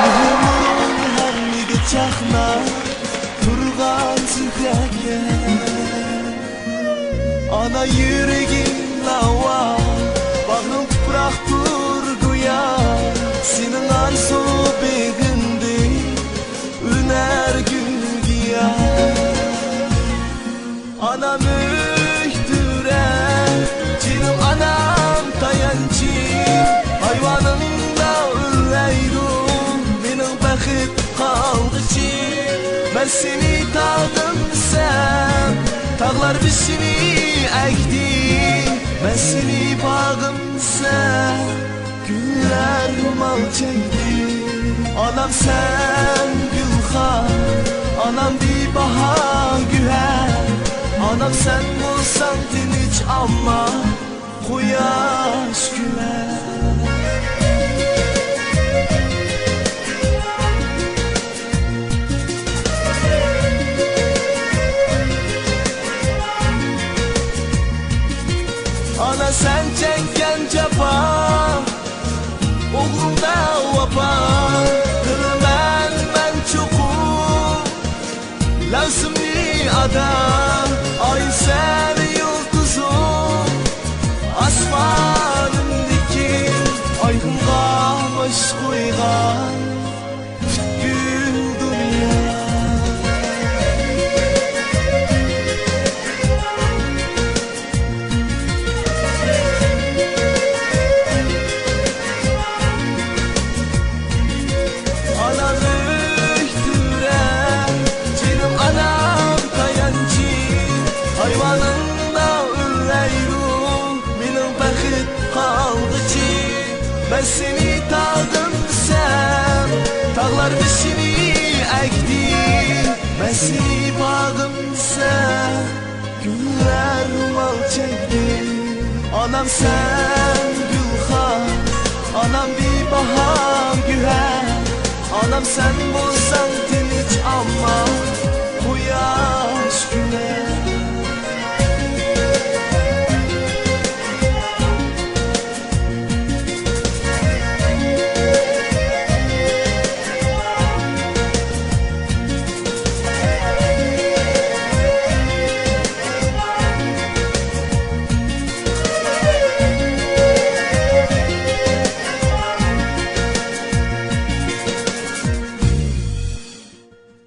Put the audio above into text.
Mühürlerini çakna turgan zührege ana yüreğim lava bağım bırak durguya senin arzu begindi üner gülgiya ana mühtüre cinim anam tayancı hayvanımda üreyrum benim bakıp kaldıcı ben seni tağdım sen tağlar bizini ekti ben seni bağım sen güller mal çekti anam sen gülhan anam bir bahar güher anam sen bulsan dinç ama kuyaş güler ana sen çeken cefa oğlum da vapa ben çokum lazım bir adam ay sen yıldızım asmanımdaki aydınğa baş koygan gül dünya hayvanında üreyrum benim bakıp kaldıcı ben seni tağdım sen tağlar bizini ekti ben seni bağım sen güller mal çekti anam sen gülhan anam bir bahar güher anam sen bu